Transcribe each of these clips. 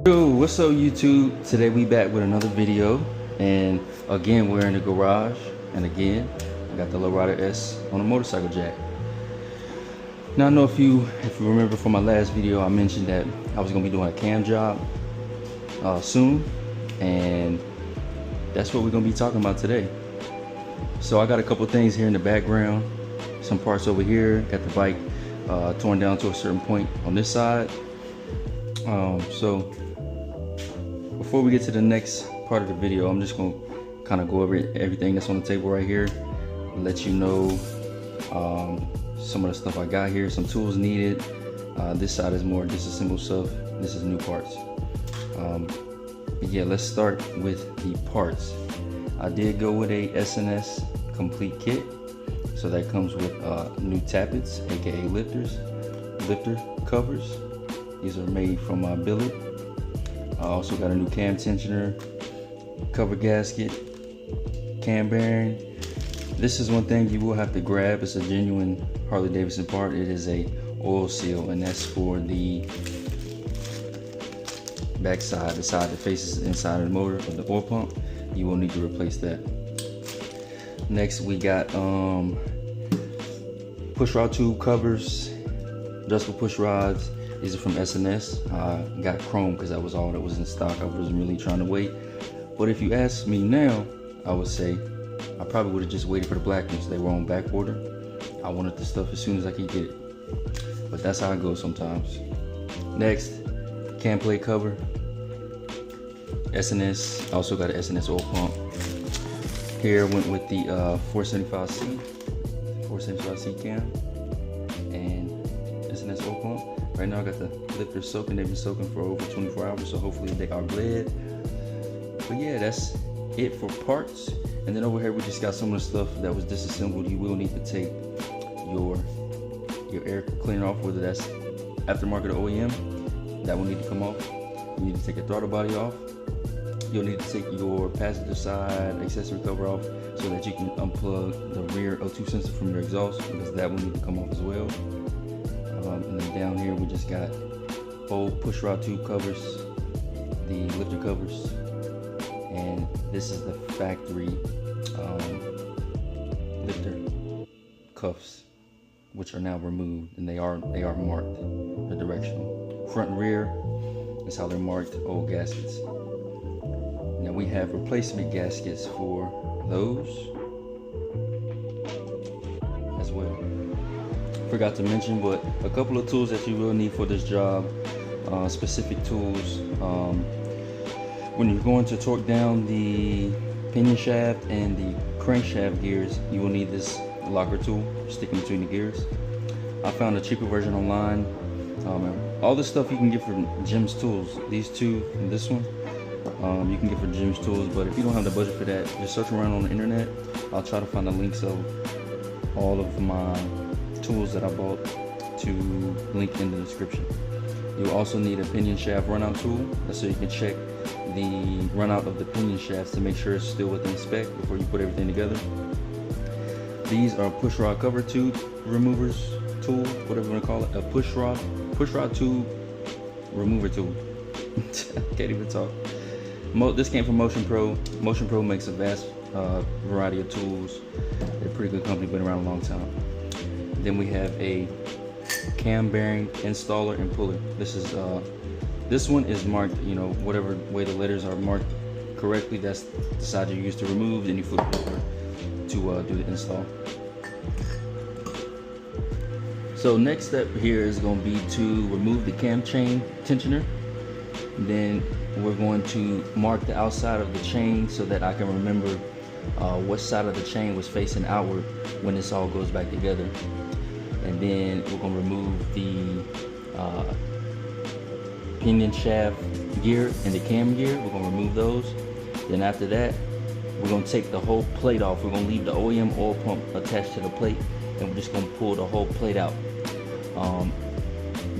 Yo, what's up YouTube? Today we back with another video, and again we're in the garage, and again I got the Lowrider S on a motorcycle jack. Now I know if you remember from my last video, I mentioned that I was gonna be doing a cam job soon, and that's what we're gonna be talking about today. So I got a couple things here in the background, some parts over here. Got the bike torn down to a certain point on this side. So before we get to the next part of the video, I'm just gonna kind of go over everything that's on the table right here, let you know some of the stuff I got here, some tools needed. This side is more disassembled stuff. This is new parts. Yeah, let's start with the parts. I did go with a SNS complete kit, so that comes with new tappets, aka lifter covers. These are made from billet. I also got a new cam tensioner, cover gasket, cam bearing. This is one thing you will have to grab. It's a genuine Harley Davidson part. It is a oil seal, and that's for the back side, the side that faces inside of the motor of the oil pump. You will need to replace that. Next we got push rod tube covers, adjustable push rods. These are from SNS. I got chrome because that was all that was in stock. I wasn't really trying to wait. But if you ask me now, I would say I probably would have just waited for the black ones. They were on back order. I wanted the stuff as soon as I could get it. But that's how it goes sometimes. Next, cam plate cover. SNS. I also got an SNS oil pump. Here went with the 475C cam and SNS oil pump. Right now I got the lifters soaking. They've been soaking for over 24 hours, so hopefully they are bled. But yeah, that's it for parts. And then over here we just got some of the stuff that was disassembled. You will need to take your air cleaner off, whether that's aftermarket or OEM. That will need to come off. You need to take your throttle body off. You'll need to take your passenger side accessory cover off so that you can unplug the rear O2 sensor from your exhaust, because that will need to come off as well. And then down here we just got old push rod tube covers, the lifter covers, and this is the factory lifter cuffs, which are now removed, and they are marked the direction. Front and rear is how they're marked, old gaskets. Now we have replacement gaskets for those as well. Forgot to mention, but a couple of tools that you will need for this job, specific tools. When you're going to torque down the pinion shaft and the crankshaft gears, you will need this locker tool sticking between the gears. I found a cheaper version online. All this stuff you can get from Jim's Tools. These two and this one, you can get for Jim's Tools, but if you don't have the budget for that, just search around on the internet. I'll try to find the links of all of my tools that I bought to link in the description. You'll also need a pinion shaft runout tool. That's so you can check the runout of the pinion shafts to make sure it's still within spec before you put everything together. These are push rod cover tube removers tool, whatever you want to call it. A push rod tube remover tool. Can't even talk. This came from Motion Pro. Motion Pro makes a vast variety of tools. They're a pretty good company, been around a long time. Then we have a cam bearing installer and puller. This one is marked, you know, whatever way the letters are marked correctly. That's the side you use to remove. Then you flip it over to do the install. So next step here is going to be to remove the cam chain tensioner. Then we're going to mark the outside of the chain so that I can remember what side of the chain was facing outward when this all goes back together. And then we're going to remove the pinion shaft gear and the cam gear. We're going to remove those. Then after that, we're going to take the whole plate off. We're going to leave the OEM oil pump attached to the plate, and we're just going to pull the whole plate out.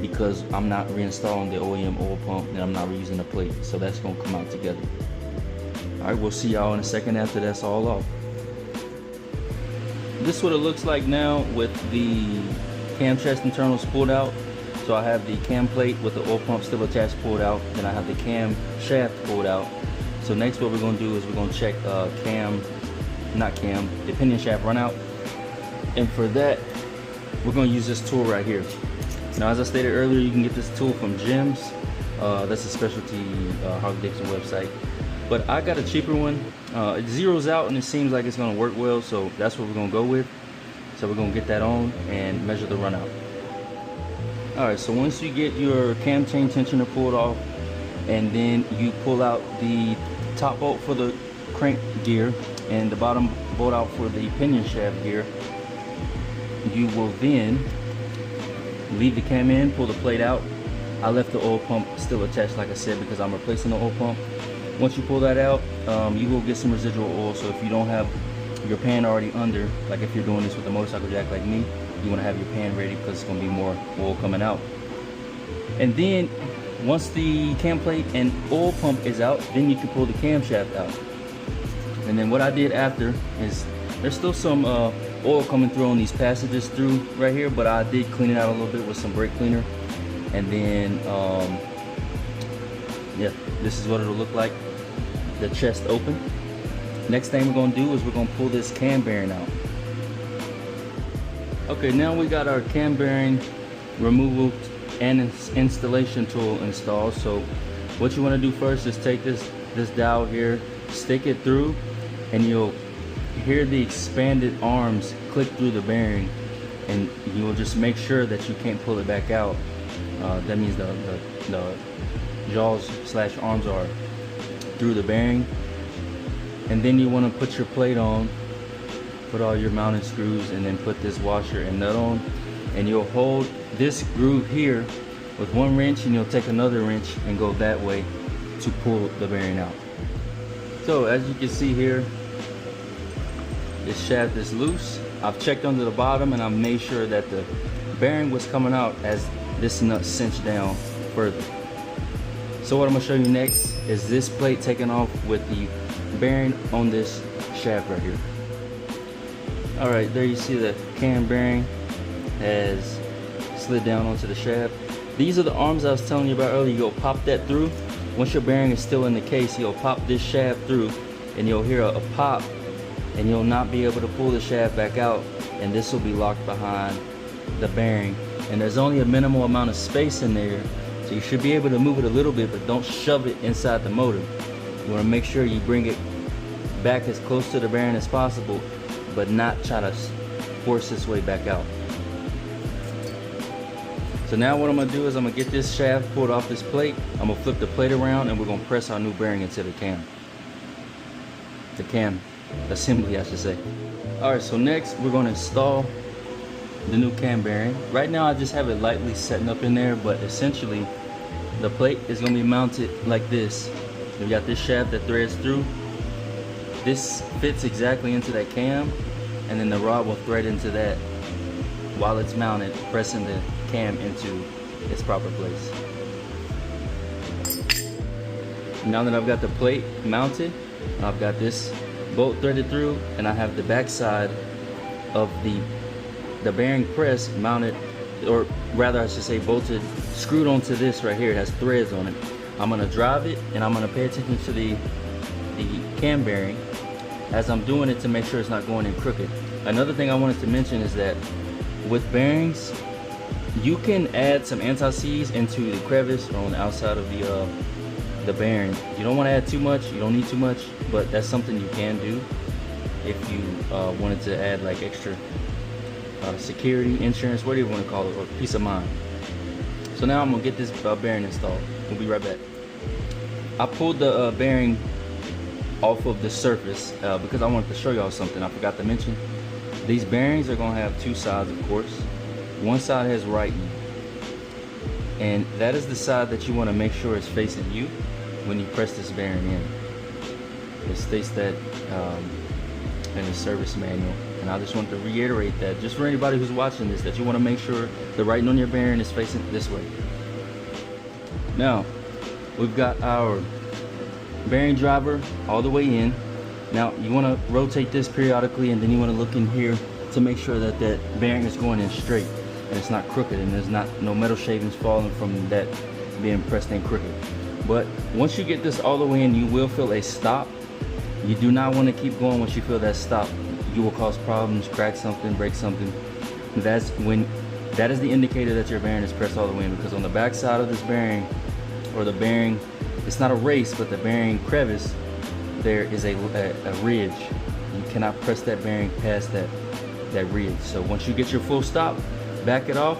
Because I'm not reinstalling the OEM oil pump and I'm not reusing the plate, so that's going to come out together. Alright, we'll see y'all in a second after that's all off. This is what it looks like now with the Camchest internals pulled out. So I have the cam plate with the oil pump still attached pulled out, then I have the cam shaft pulled out. So next what we're going to do is we're going to check the pinion shaft run out. And for that, we're going to use this tool right here. Now, as I stated earlier, you can get this tool from Gems. That's a specialty Harley Davidson website. But I got a cheaper one. It zeroes out and it seems like it's going to work well, so that's what we're going to go with. So we're going to get that on and measure the run out. Alright, so once you get your cam chain tensioner pulled off, and then you pull out the top bolt for the crank gear and the bottom bolt out for the pinion shaft gear, you will then leave the cam in, pull the plate out. I left the oil pump still attached, like I said, because I'm replacing the oil pump. Once you pull that out, you will get some residual oil. So if you don't have your pan already under, like if you're doing this with a motorcycle jack like me, you want to have your pan ready because it's going to be more oil coming out. And then once the cam plate and oil pump is out, then you can pull the camshaft out. And then what I did after is there's still some oil coming through on these passages through right here, but I did clean it out a little bit with some brake cleaner. And then yeah, this is what it'll look like, the chest open. Next thing we're going to do is we're going to pull this cam bearing out. Okay, now we got our cam bearing removal and installation tool installed. So what you want to do first is take this dowel here, stick it through, and you'll hear the expanded arms click through the bearing, and you'll just make sure that you can't pull it back out. That means the jaws / arms are through the bearing. And then you want to put your plate on, put all your mounting screws, and then put this washer and nut on, and you'll hold this groove here with one wrench, and you'll take another wrench and go that way to pull the bearing out. So as you can see here, this shaft is loose. I've checked under the bottom and I've made sure that the bearing was coming out as this nut cinched down further. So what I'm gonna show you next is this plate taken off with the bearing on this shaft right here. All right, there you see the cam bearing has slid down onto the shaft. These are the arms I was telling you about earlier. You'll pop that through. Once your bearing is still in the case, you'll pop this shaft through, and you'll hear a pop, and you'll not be able to pull the shaft back out, and this will be locked behind the bearing. And there's only a minimal amount of space in there, so you should be able to move it a little bit, but don't shove it inside the motor. You want to make sure you bring it back as close to the bearing as possible, but not try to force this way back out. So now what I'm going to do is I'm going to get this shaft pulled off this plate. I'm going to flip the plate around, and we're going to press our new bearing into the cam assembly, I should say. Alright, so next we're going to install the new cam bearing. Right now I just have it lightly setting up in there, but essentially the plate is going to be mounted like this. We got this shaft that threads through. This fits exactly into that cam, and then the rod will thread into that while it's mounted, pressing the cam into its proper place. Now that I've got the plate mounted, I've got this bolt threaded through, and I have the back side of the bearing press mounted, or rather I should say bolted, screwed onto this right here. It has threads on it. I'm going to drive it, and I'm going to pay attention to the cam bearing as I'm doing it to make sure it's not going in crooked. Another thing I wanted to mention is that with bearings, you can add some anti-seize into the crevice or on the outside of the bearing. You don't want to add too much, you don't need too much, but that's something you can do if you wanted to add like extra security, insurance, whatever you want to call it, or peace of mind. So now I'm going to get this bearing installed. We'll be right back. I pulled the bearing off of the surface because I wanted to show y'all something I forgot to mention. These bearings are going to have two sides, of course. One side has writing, and that is the side that you want to make sure is facing you when you press this bearing in. It states that in the service manual, and I just want to reiterate that just for anybody who's watching this, that you want to make sure the writing on your bearing is facing this way. Now we've got our bearing driver all the way in. Now you want to rotate this periodically, and then you want to look in here to make sure that that bearing is going in straight. and it's not crooked, and there's no metal shavings falling from that being pressed in crooked. But once you get this all the way in, you will feel a stop. You do not want to keep going once you feel that stop. You will cause problems, crack something, break something. That is the indicator that your bearing is pressed all the way in, because on the back side of this bearing, or the bearing, it's not a race, but the bearing crevice, there is a ridge. You cannot press that bearing past that ridge. So once you get your full stop, back it off,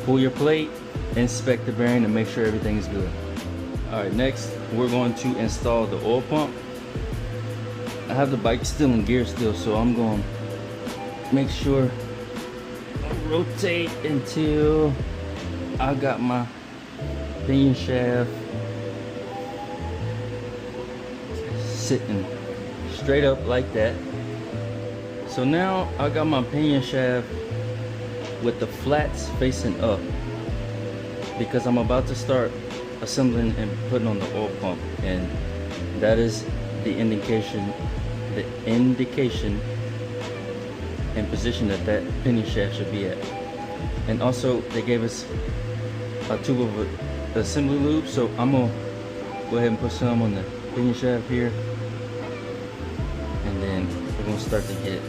pull your plate, inspect the bearing to make sure everything is good. All right, next we're going to install the oil pump. I have the bike still in gear still, so I'm going to make sure I rotate until I got my pinion shaft sitting straight up like that. So now I got my pinion shaft with the flats facing up, because I'm about to start assembling and putting on the oil pump, and that is the indication and position that pinion shaft should be at. And also they gave us a tube of assembly lube, so I'm gonna go ahead and put some on the pinion shaft here, and then we're gonna start to get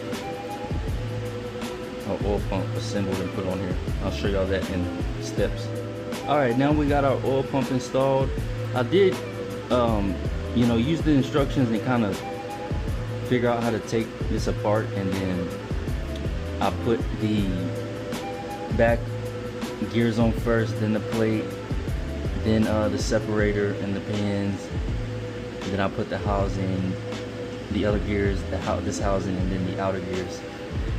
our oil pump assembled and put on here. I'll show y'all that in steps. All right, now we got our oil pump installed. I did you know, use the instructions and kind of figure out how to take this apart, and then I put the back gears on first, then the plate, then the separator and the pins, then I put the housing, the other gears, this housing, and then the outer gears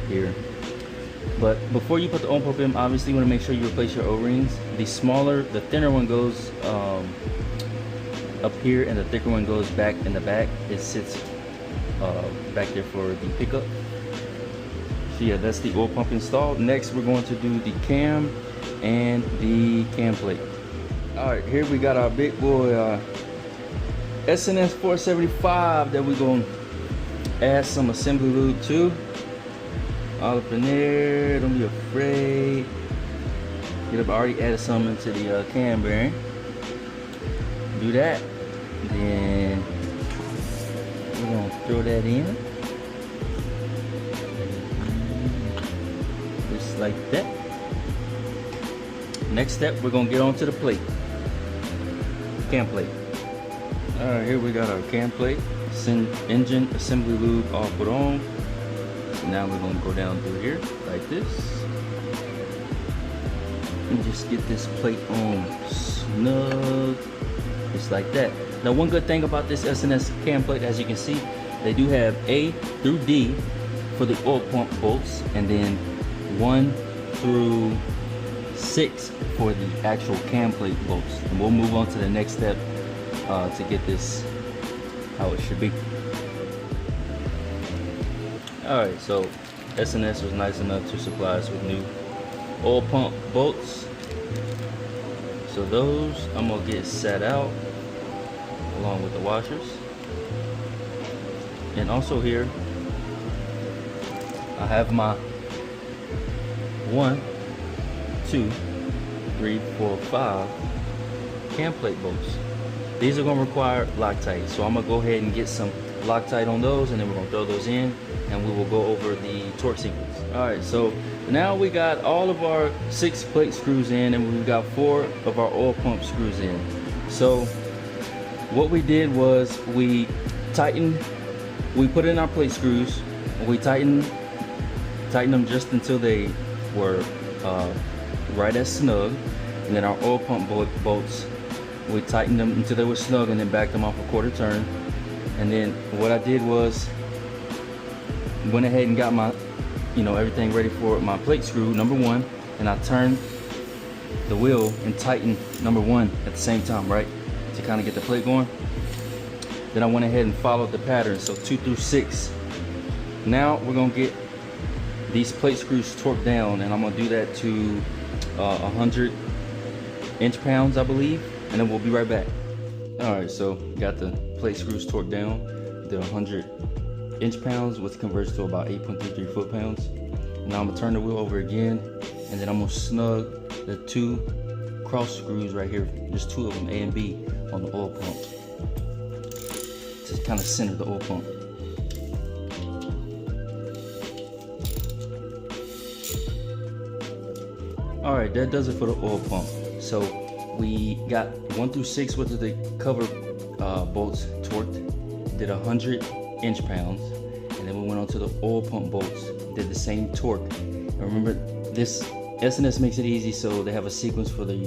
here. But before you put the oil pump in, obviously you want to make sure you replace your O-rings. The thinner one goes up here, and the thicker one goes back in the back. It sits back there for the pickup. So yeah, that's the oil pump installed. Next we're going to do the cam and the cam plate. All right, here we got our big boy SNS 475 that we're going to add some assembly lube to. All up in there, don't be afraid. I already added some into the cam bearing. Do that, then we're gonna throw that in, just like that. Next step, we're gonna get onto the plate, cam plate. All right, here we got our cam plate, engine assembly lube all put on. So now we're gonna go down through here like this, and just get this plate on snug. Just like that. Now, one good thing about this SNS cam plate, as you can see, they do have A through D for the oil pump bolts, and then 1 through 6 for the actual cam plate bolts. And we'll move on to the next step to get this how it should be. Alright, so SNS was nice enough to supply us with new oil pump bolts. So those I'm gonna get set out along with the washers. And also here I have my 1, 2, 3, 4, 5 cam plate bolts. These are gonna require Loctite, so I'm gonna go ahead and get some Loctite on those, and then we're gonna throw those in, and we will go over the torque sequence. All right, so now we got all of our 6 plate screws in, and we've got 4 of our oil pump screws in. So what we did was we put in our plate screws, we tightened them just until they were right as snug, and then our oil pump bolts, we tightened them until they were snug, and then backed them off a quarter turn. And then what I did was went ahead and got my, everything ready for my plate screw number 1, and I turned the wheel and tightened number 1 at the same time, right, to kind of get the plate going. Then I went ahead and followed the pattern, so 2 through 6. Now we're gonna get these plate screws torqued down, and I'm gonna do that to 100 inch-pounds, I believe, and then we'll be right back. All right, so got the plate screws torqued down to 100 inch-pounds, which converts to about 8.33 foot-pounds. Now I'm gonna turn the wheel over again and then I'm gonna snug the 2 cross screws right here. There's 2 of them, A and B, on the oil pump to kind of center the oil pump. All right, that does it for the oil pump. So we got 1 through 6 with the cover bolts torqued, did 100 inch-pounds, and then we went on to the oil pump bolts, did the same torque. And remember, this S&S makes it easy, so they have a sequence for the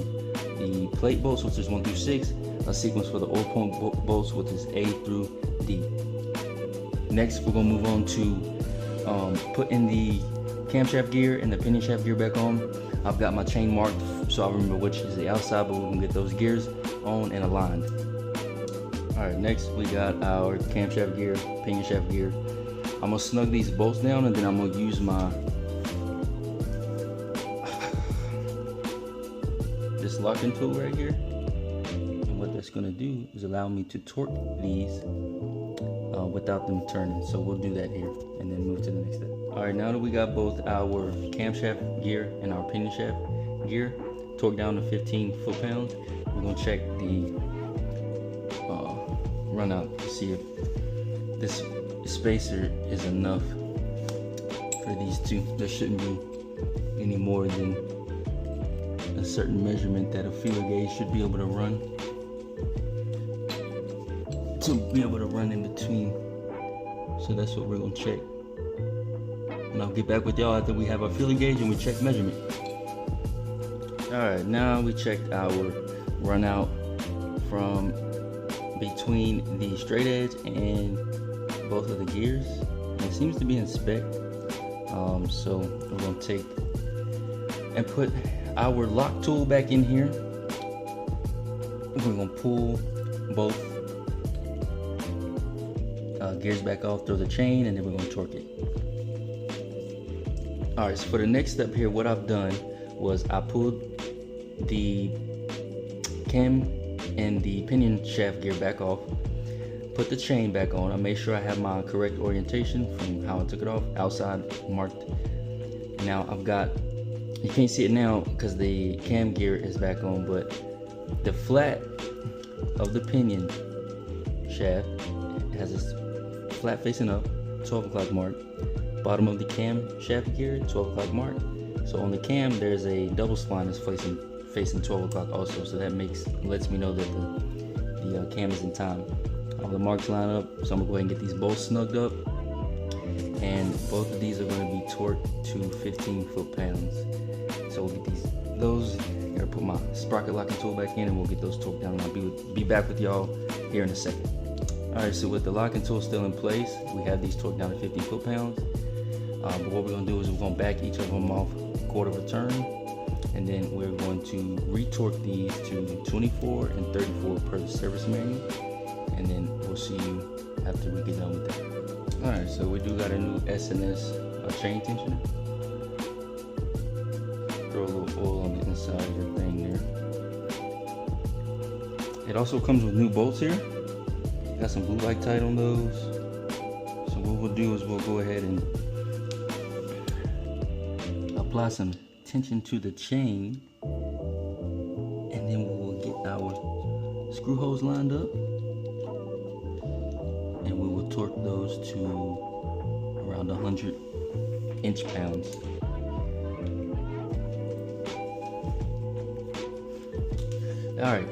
plate bolts, which is 1 through 6, a sequence for the oil pump bolts, which is A through D. Next, we're gonna move on to putting the camshaft gear and the pinion shaft gear back on. I've got my chain marked so I remember which is the outside, but we're gonna get those gears on and aligned. All right, next we got our camshaft gear, pinion shaft gear. I'm gonna snug these bolts down, and then I'm gonna use my this locking tool right here. And what that's gonna do is allow me to torque these without them turning. So we'll do that here and then move to the next step. All right, now that we got both our camshaft gear and our pinion shaft gear torqued down to 15 foot-pounds, we're gonna check the run out to see if this spacer is enough for these two. There shouldn't be any more than a certain measurement that a feeler gauge should be able to run in between. So that's what we're gonna check. And I'll get back with y'all after we have our feeler gauge and we check measurement. All right, now we checked our run out from between the straight edge and both of the gears. And it seems to be in spec. So we're gonna take and put our lock tool back in here. We're gonna pull both gears back off, throw the chain, and then we're gonna torque it. All right, so for the next step here, what I've done was I pulled the cam and the pinion shaft gear back off, put the chain back on. I made sure I have my correct orientation from how I took it off, outside marked. Now I've got, you can't see it now because the cam gear is back on, but the flat of the pinion shaft has this flat facing up, 12 o'clock mark. Bottom of the cam shaft gear, 12 o'clock mark. So on the cam, there's a double spline that's facing 12 o'clock also. So that lets me know that the cam is in time. All the marks line up. So I'm gonna go ahead and get these bolts snugged up. And both of these are gonna be torqued to 15 foot-pounds. So we'll get those. I'm gonna put my sprocket locking tool back in and we'll get those torqued down. And I'll be back with y'all here in a second. All right, so with the locking tool still in place, we have these torqued down to 15 foot-pounds. But what we're gonna do is we're gonna back each of them off a quarter of a turn, and then we're going to retorque these to 24 and 34 per the service manual, and then we'll see you after we get done with that. All right, so we do got a new S&S chain tensioner. Throw a little oil on the inside of your thing there. It also comes with new bolts here. Got some blue Loctite on those. So what we'll do is we'll go ahead and apply some tension to the chain, and then we will get our screw holes lined up, and we will torque those to around 100 inch-pounds. All right,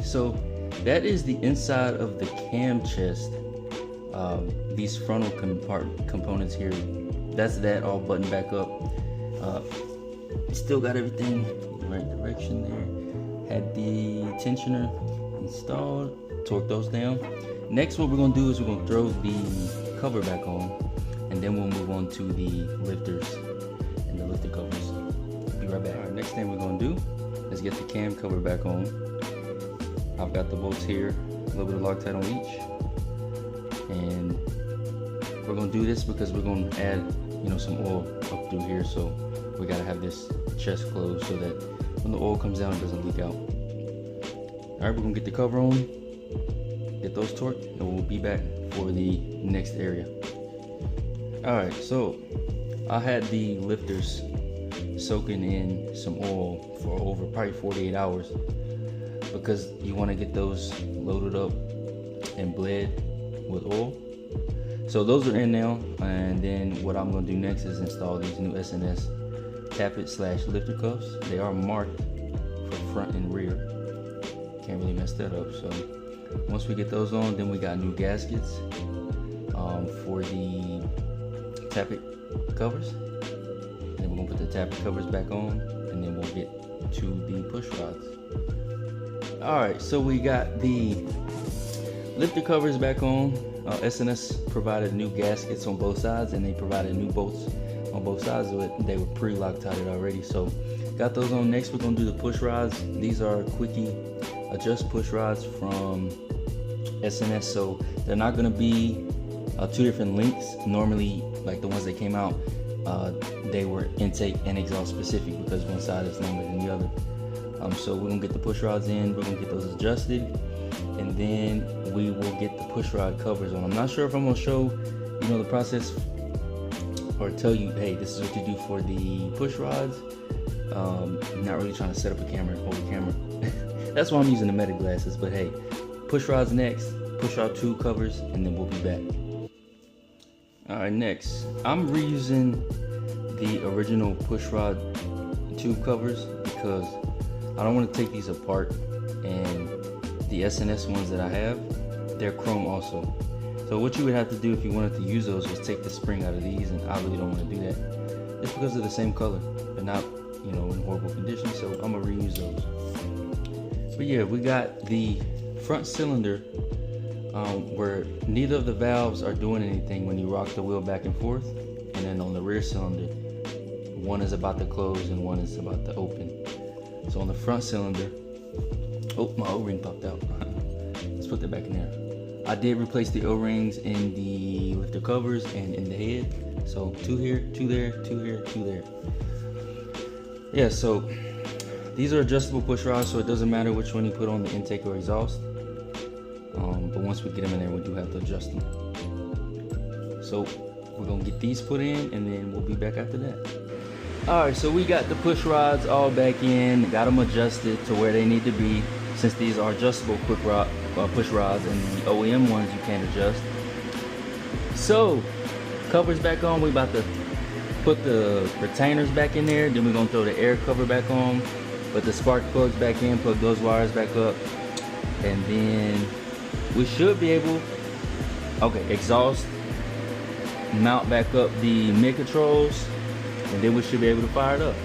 so that is the inside of the Camchest. These frontal components here, that's that all buttoned back up. Still got everything in the right direction there. Had the tensioner installed, torque those down. Next, what we're gonna do is we're gonna throw the cover back on, and then we'll move on to the lifters and the lifter covers. Be right back. All right, next thing we're gonna do is get the cam cover back on. I've got the bolts here, a little bit of Loctite on each, and we're gonna do this because we're gonna add, some oil up through here. So we gotta have this chest closed so that when the oil comes down, it doesn't leak out. All right, we're gonna get the cover on, get those torqued, and we'll be back for the next area. All right, so I had the lifters soaking in some oil for over probably 48 hours, because you want to get those loaded up and bled with oil. So those are in now, and then what I'm going to do next is install these new SNS tappet/lifter cuffs. They are marked for front and rear. Can't really mess that up. So once we get those on, then we got new gaskets for the tappet covers. Then we're gonna put the tappet covers back on, and then we'll get to the push rods. All right, so we got the lifter covers back on. SNS provided new gaskets on both sides, and they provided new bolts on both sides of it. They were pre-Loctited already, so got those on. Next, we're gonna do the push rods. These are quickie adjust push rods from SNS, so they're not gonna be two different lengths. Normally, like the ones that came out, they were intake and exhaust specific, because one side is longer than the other. So we're gonna get the push rods in, we're gonna get those adjusted, and then we will get the push rod covers on. I'm not sure if I'm gonna show, the process, or tell you, hey, this is what you do for the push rods. I'm not really trying to set up a camera, hold a camera. That's why I'm using the meta glasses. But hey, push rods next, push rod tube covers, and then we'll be back. All right, next, I'm reusing the original push rod tube covers because I don't want to take these apart, and the SNS ones that I have, they're chrome also. So what you would have to do if you wanted to use those was take the spring out of these, and I really don't want to do that just because they're the same color. They're not, in horrible condition, so I'm gonna reuse those. But yeah, we got the front cylinder where neither of the valves are doing anything when you rock the wheel back and forth, and then on the rear cylinder, one is about to close and one is about to open. So on the front cylinder, oh, my O-ring popped out. Let's put that back in there. I did replace the O-rings in the lifter covers and in the head. So 2 here, 2 there, 2 here, 2 there. Yeah, so these are adjustable push rods, so it doesn't matter which one you put on, the intake or exhaust. But once we get them in there, we do have to adjust them. So we're gonna get these put in, and then we'll be back after that. All right, so we got the push rods all back in, got them adjusted to where they need to be, since these are adjustable push rods, and the OEM ones you can't adjust. So covers back on. We about to put the retainers back in there, then we're gonna throw the air cover back on, put the spark plugs back in, plug those wires back up, and then we should be able, exhaust, mount back up the mid controls, and then we should be able to fire it up.